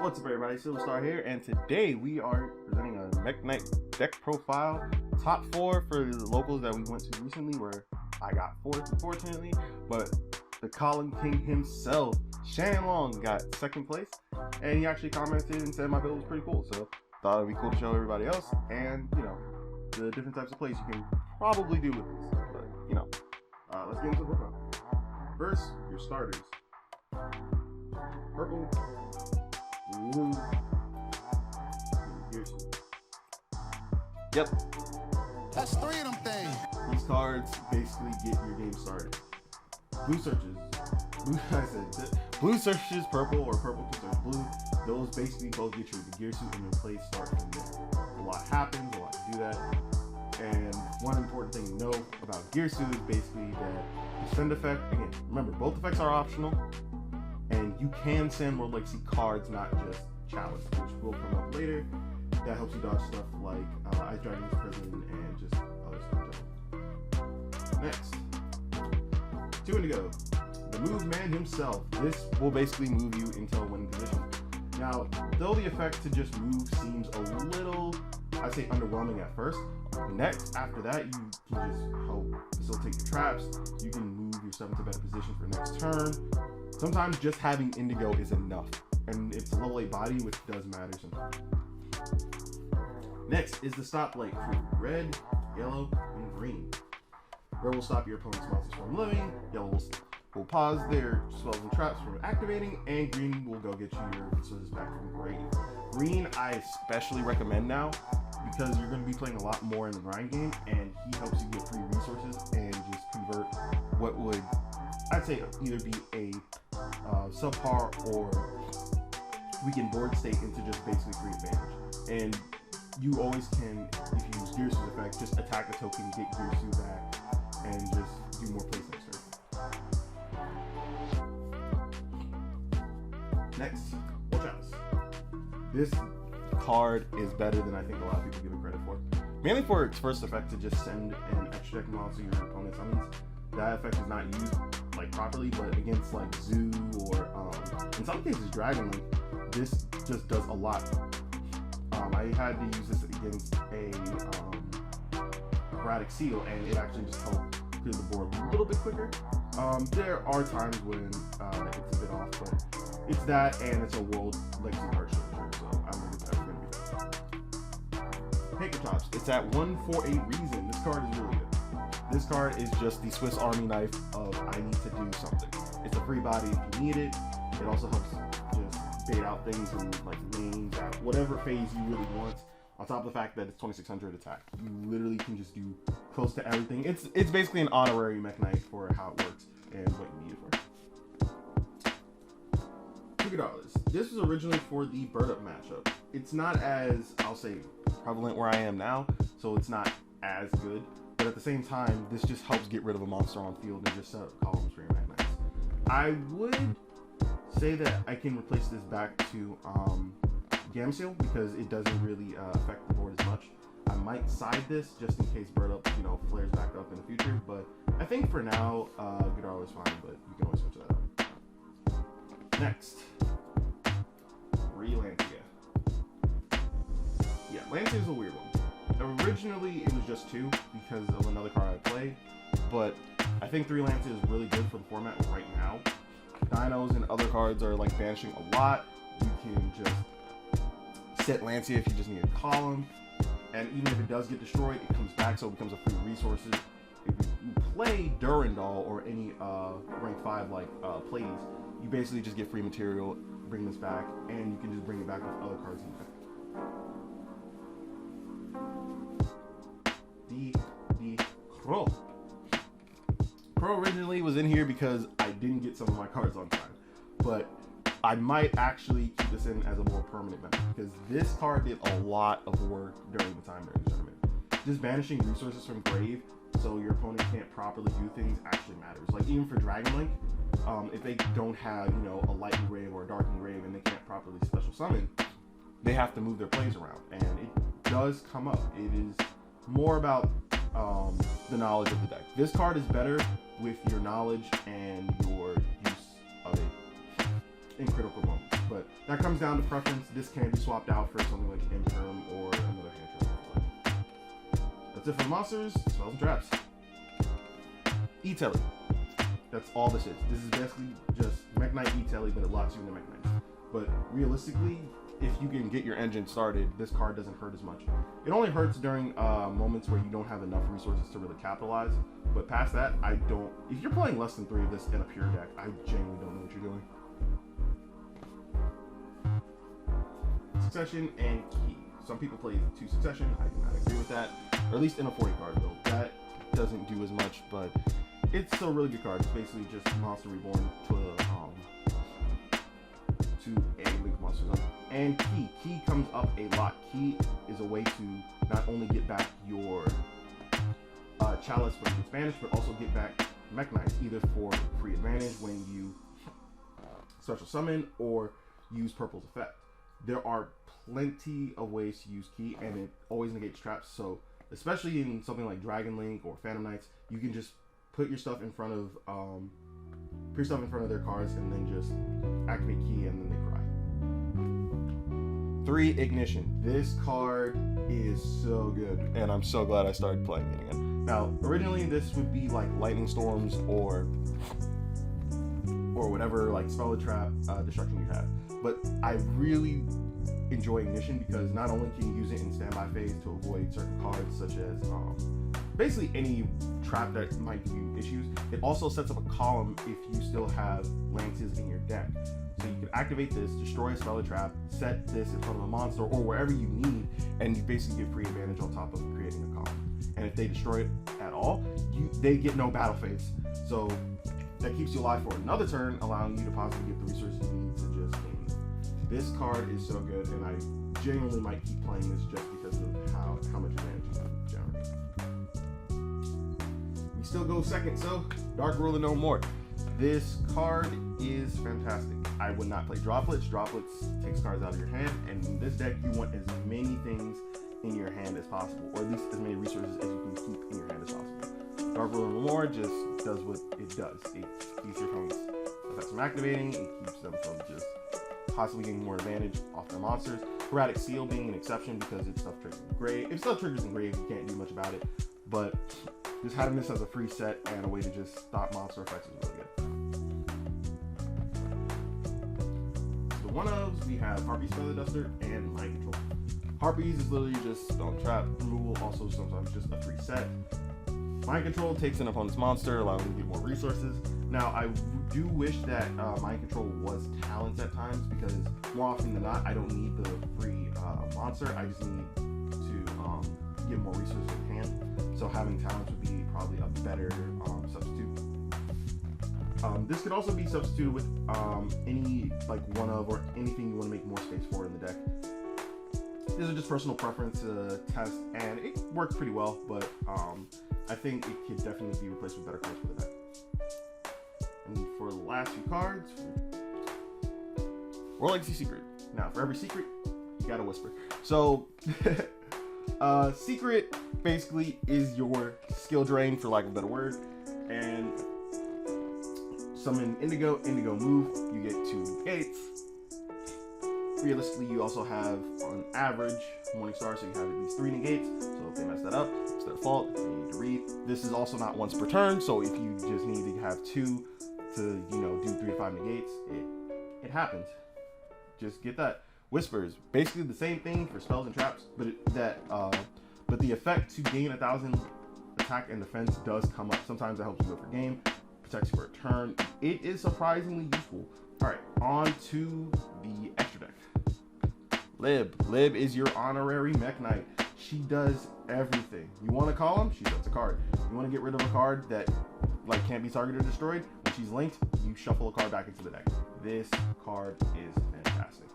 What's up, everybody? Silverstar here, and today we are presenting a Mekk-Knight deck profile, top 4 for the locals that we went to recently, where I got 4th, unfortunately, but the Colin King himself, Shannon Long, got 2nd place, and he actually commented and said my build was pretty cool, so thought it'd be cool to show everybody else, and, you know, the different types of plays you can probably do with this, but, you know, let's get into the profile. First, your starters. Purple, blue, yep. That's 3 of them things. These cards basically get your game started. Blue searches, blue searches purple or purple can search blue. Those basically both get your gear suit and your play start from there. A lot happens, a lot to do that. And one important thing to know about gear suit is basically that the send effect, again, remember both effects are optional. And you can send World Legacy cards, not just Chalice, which will come up later. That helps you dodge stuff like Ice Dragon's Prison and just other stuff. Next, 2 indigo. The move man himself. This will basically move you into a winning position. Now, though the effect to just move seems a little, I'd say, underwhelming at first, next, after that, you can just help facilitate your traps. You can move yourself into a better position for next turn. Sometimes just having indigo is enough, and it's a level 8 body, which does matter sometimes. Next is the stop light for red, yellow, and green. Red will stop your opponent's monsters from living, yellow will pause their spells and traps from activating, and green will go get you your resources back from grave. Green I especially recommend now, because you're going to be playing a lot more in the grind game, and he helps you get free resources and just convert what would, I'd say, either be a subpar or weakened board state into just basically free advantage. And you always can, if you use Gear Suit effect, just attack a token, get Gear Suit back, and just do more plays next turn. Next, Chalice. This card is better than I think a lot of people give it credit for. Mainly for its first effect to just send an extra deck monster your opponent's summons. That effect is not used like properly, but against like Zoo or in some cases Dragon Link, this just does a lot. I had to use this against a Erratic Seal, and it actually just helped clear the board a little bit quicker. There are times when it's a bit off, but it's that, and it's a World Legacy card structure, so I don't think it's ever going to be Paper Tops. It's at 1 for a reason. This card is really good. This card is just the Swiss Army knife of I need to do something. It's a free body if you need it. It also helps just bait out things in like lanes at whatever phase you really want. On top of the fact that it's 2600 attack, you literally can just do close to everything. It's basically an honorary Mekk-Knight for how it works and what you need it for. $2. This was originally for the Bird Up matchup. It's not as, I'll say, prevalent where I am now, so it's not as good. But at the same time, this just helps get rid of a monster on field and just set up columns for your Mekk-Knights. I would say that I can replace this back to Gamseal because it doesn't really affect the board as much. I might side this just in case Bird Up, flares back up in the future. But I think for now, Godar is fine, but you can always switch that up. Next, Lancia. Yeah, Lancia is a weird one. Originally, it was just 2 because of another card I played, but I think 3 Lancia is really good for the format right now. Dinos and other cards are like banishing a lot. You can just set Lancia if you just need a column, and even if it does get destroyed, it comes back, so it becomes a free resources. If you play Durandal or any rank 5 like plays, you basically just get free material, bring this back, and you can just bring it back with other cards in the deck. Crow. Crow originally was in here because I didn't get some of my cards on time, but I might actually keep this in as a more permanent member because this card did a lot of work during the time during the tournament. Just banishing resources from grave so your opponent can't properly do things actually matters. Like even for Dragon Link, if they don't have a Lightning Grave or a Darkening Grave and they can't properly special summon, they have to move their plays around, and it does come up. It is more about the knowledge of the deck. This card is better with your knowledge and your use of it in critical moments. but that comes down to preference. This can be swapped out for something like Imperm or another hand trap. That's it for monsters, spells, and traps. E-Telly. That's all this is. This is basically just Mekk-Knight E-Telly, but it locks you into Mekk-Knight. But realistically, if you can get your engine started, this card doesn't hurt as much. It only hurts during moments where you don't have enough resources to really capitalize. But past that, I don't. If you're playing less than 3 of this in a pure deck, I genuinely don't know what you're doing. Succession and Key. Some people play 2 Succession. I do not agree with that. Or at least in a 40 card build. That doesn't do as much, but it's still a really good card. It's basically just Monster Reborn to a Link Monster Zone. And Key. Key comes up a lot. Key is a way to not only get back your Chalice when it's banished, but also get back Mekk-Knight, either for free advantage when you special summon or use Purple's effect. There are plenty of ways to use Key, and it always negates traps. So especially in something like Dragon Link or Phantom Knights, you can just put your stuff in front of their cards and then just activate Key, and then they cry. 3 Ignition. This card is so good, and I'm so glad I started playing it again. Now, originally this would be like Lightning Storms or whatever, like Spell Trap destruction you have. But I really enjoy Ignition because not only can you use it in standby phase to avoid certain cards such as basically any trap that might give you issues, it also sets up a column if you still have lances in your deck. So you can activate this, destroy a Spell Trap, set this in front of a monster or wherever you need, and you basically get free advantage on top of creating a column. And if they destroy it at all, they get no battle phase. So that keeps you alive for another turn, allowing you to possibly get the resources you need to just game. This card is so good, and I genuinely might keep playing this just because of how much advantage you can generate. We still go second, so Dark Ruler No More. This card is fantastic. I would not play Droplets. Droplets takes cards out of your hand, and in this deck you want as many things in your hand as possible, or at least as many resources as you can keep in your hand as possible. Dark Ruler No More just does what it does. It keeps your opponents effects from activating, it keeps them from just possibly getting more advantage off their monsters. Erratic Seal being an exception because it's stuff triggers in grave. If stuff triggers in grave, you can't do much about it, but just having this as a free set and a way to just stop monster effects is really good. So the one-ofs, we have Harpy's Feather Duster and Mind Control. Harpies is literally just spell and trap removal, also sometimes just a free set. Mind Control takes an opponent's monster, allowing them to get more resources. Now, I do wish that Mind Control was talents at times, because more often than not, I don't need the free monster. I just need to get more resources in hand. So having talents would be probably a better substitute. This could also be substituted with any one of or anything you want to make more space for in the deck. These are just personal preference test, and it works pretty well, but I think it could definitely be replaced with better cards for the deck. And for the last few cards, World Legacy Secret. Now, for every secret, you gotta whisper. So, secret basically is your skill drain, for lack of a better word, and summon Indigo move, you get 2 gates. Realistically, you also have, on average, Morningstar, so you have at least 3 negates. So if they mess that up, it's their fault. They need to read. This is also not once per turn, so if you just need to have 2 to, do 3 to 5 negates, it happens. Just get that. Whispers, basically the same thing for spells and traps, but the effect to gain 1,000 attack and defense does come up. Sometimes it helps you go for game, protects you for a turn. It is surprisingly useful. All right, on to the extra deck. Lib is your honorary Mekk-Knight. She does everything. You want to call him? She sets a card. You want to get rid of a card that can't be targeted or destroyed? When she's linked, you shuffle a card back into the deck. This card is fantastic.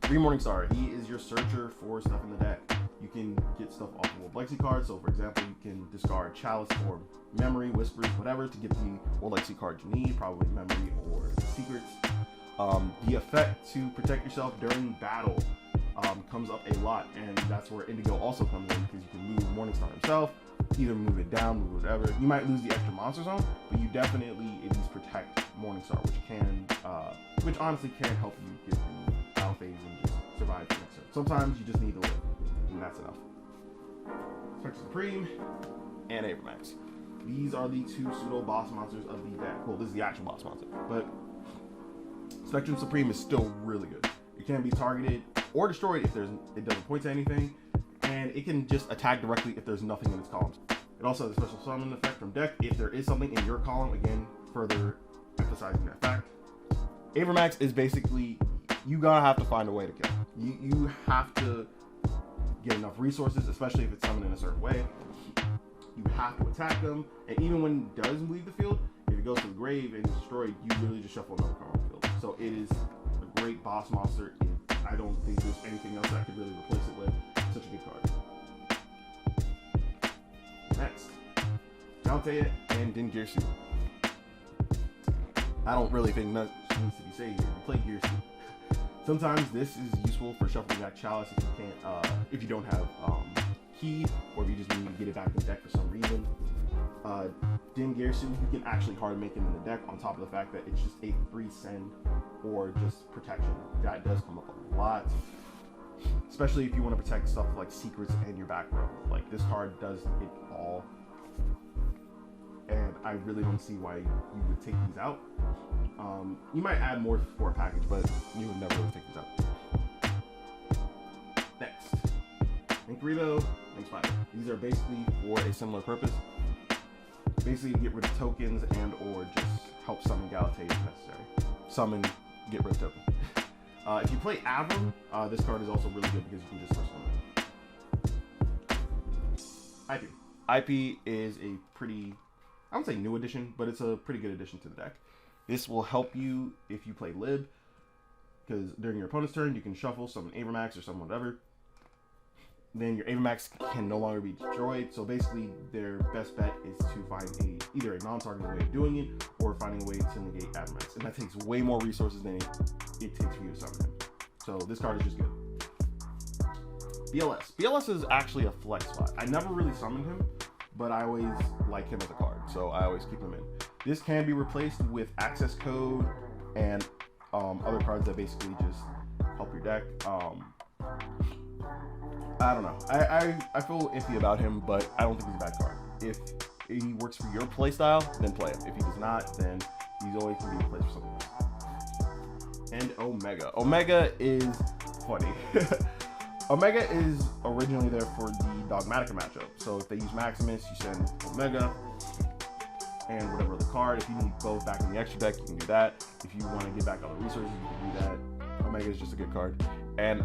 3 Morningstar. He is your searcher for stuff in the deck. You can get stuff off of World Legacy cards. So for example, you can discard Chalice or Memory, Whispers, whatever, to get the World Legacy card you need, probably Memory or Secrets. The effect to protect yourself during battle comes up a lot, and that's where Indigo also comes in, because you can move Morningstar himself, either move it down, move whatever. You might lose the extra monster zone, but you definitely at least protect Morningstar, which honestly can help you get through battle phase and just survive the next turn. Sometimes you just need to live, and that's enough. Spectre Supreme and Abramax. These are the two pseudo boss monsters of the deck. Well, this is the actual boss monster, but Spectrum Supreme is still really good. It can be targeted or destroyed if it doesn't point to anything, and it can just attack directly if there's nothing in its columns. It also has a special summon effect from deck if there is something in your column, again, further emphasizing that fact. Abramax is basically, you gotta have to find a way to kill. You have to get enough resources, especially if it's summoned in a certain way. You have to attack them, and even when it does leave the field, if it goes to the grave and is destroyed, you literally just shuffle another card on the field. So it is a great boss monster. I don't think there's anything else that could really replace it with. Such a good card. Next, Dante and Dingirsu. I don't really think much needs to be said here. You play Girsu. Sometimes this is useful for shuffling back Chalice if you can't, if you don't have key, or if you just need to get it back in the deck for some reason. Dingirsu, you can actually hard make him in the deck on top of the fact that it's just a 3 send or just protection. That does come up a lot, especially if you want to protect stuff like secrets and your back row. Like, this card does it all, and I really don't see why you would take these out. You might add more for a package, but you would never really take these out. Next, Inkribo, Link Spider. These are basically for a similar purpose. Basically, get rid of tokens and or just help summon Galatea if necessary. Summon, get rid of tokens. If you play Avram, this card is also really good because you can just summon it. IP. IP is a pretty, I wouldn't say new addition, but it's a pretty good addition to the deck. This will help you if you play Lib, because during your opponent's turn, you can shuffle, summon Abramax or summon whatever. Then your Abramax can no longer be destroyed, so basically their best bet is to find either a non-targeted way of doing it, or finding a way to negate Abramax. And that takes way more resources than it takes for you to summon him. So this card is just good. BLS. BLS is actually a flex spot. I never really summoned him, but I always like him as a card, so I always keep him in. This can be replaced with Access Code and other cards that basically just help your deck. I don't know. I feel iffy about him, but I don't think he's a bad card. If he works for your playstyle, then play him. If he does not, then he's always going to be replaced for something else. And Omega. Omega is funny. Omega is originally there for the Dogmatica matchup. So if they use Maximus, you send Omega and whatever other card. If you need both back in the extra deck, you can do that. If you want to get back other resources, you can do that. Omega is just a good card. And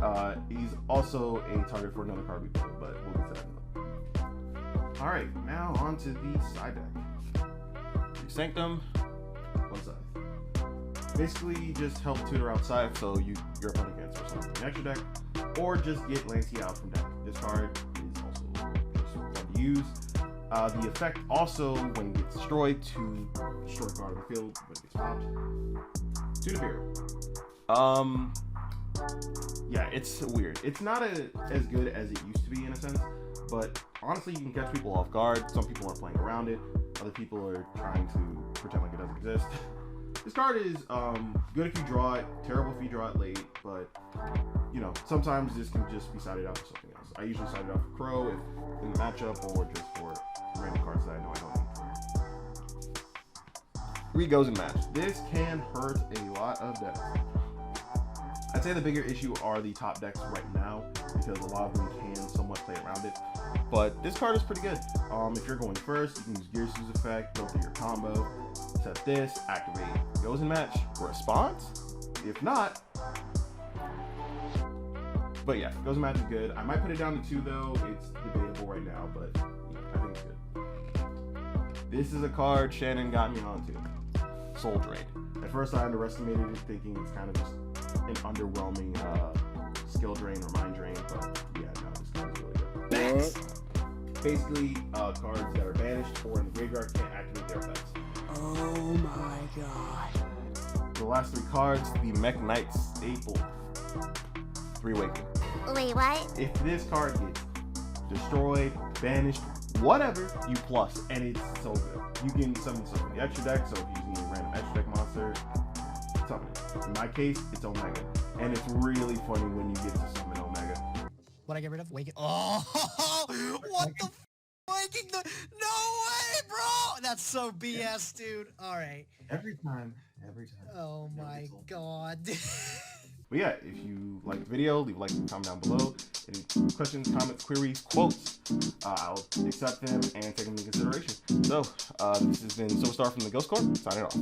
he's also a target for another card we played, but we'll get to that in a minute. Alright, now on to the side deck. Sanctum, one side. Basically, just help tutor outside so your opponent can source something from the extra deck, or just get Lancia out from deck. This card is also just fun to use. The effect also, when it gets destroyed, to destroy a card on the field when it gets popped. Tuna Beer. Yeah, it's weird. It's not as good as it used to be in a sense, but honestly, you can catch people off guard. Some people are playing around it. Other people are trying to pretend like it doesn't exist. This card is good if you draw it, terrible if you draw it late, but you know, sometimes this can just be sided out for something else. I usually side it out for Crow if in the matchup, or just for random cards that I know I don't need. 3 goes in match. This can hurt a lot of decks. I'd say the bigger issue are the top decks right now, because a lot of them can somewhat play around it. But this card is pretty good. If you're going first, you can use Girsu's effect, go through your combo, set this, activate goes in match, response. If not, but yeah, goes in match is good. I might put it down to 2 though. It's debatable right now, but I think it's good. This is a card Shannon got me onto. Soul Drain. At first I underestimated it, thinking it's kind of just an underwhelming skill drain or mind drain, but yeah, no, this card is really good. Next, basically cards that are banished or in the graveyard can't activate their effects. Oh my god. The last 3 cards, the Mekk-Knight staple. 3 Awakening. Wait, what? If this card gets destroyed, banished, whatever you plus, and it's so good. You can summon stuff in the extra deck, so if you're using a random extra deck monster, summon it. In my case, it's Omega. And it's really funny when you get to summon Omega. What I get rid of? Wake it. Oh, what the waking the? No way, bro! That's so BS, dude. All right. Every time. Oh my god. But yeah, if you like the video, leave a like and comment down below. Any questions, comments, queries, quotes, I'll accept them and take them into consideration. So, this has been Superstar from the Ghost Corp, signing off.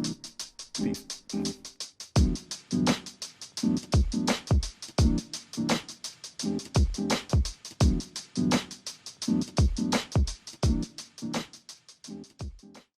Peace.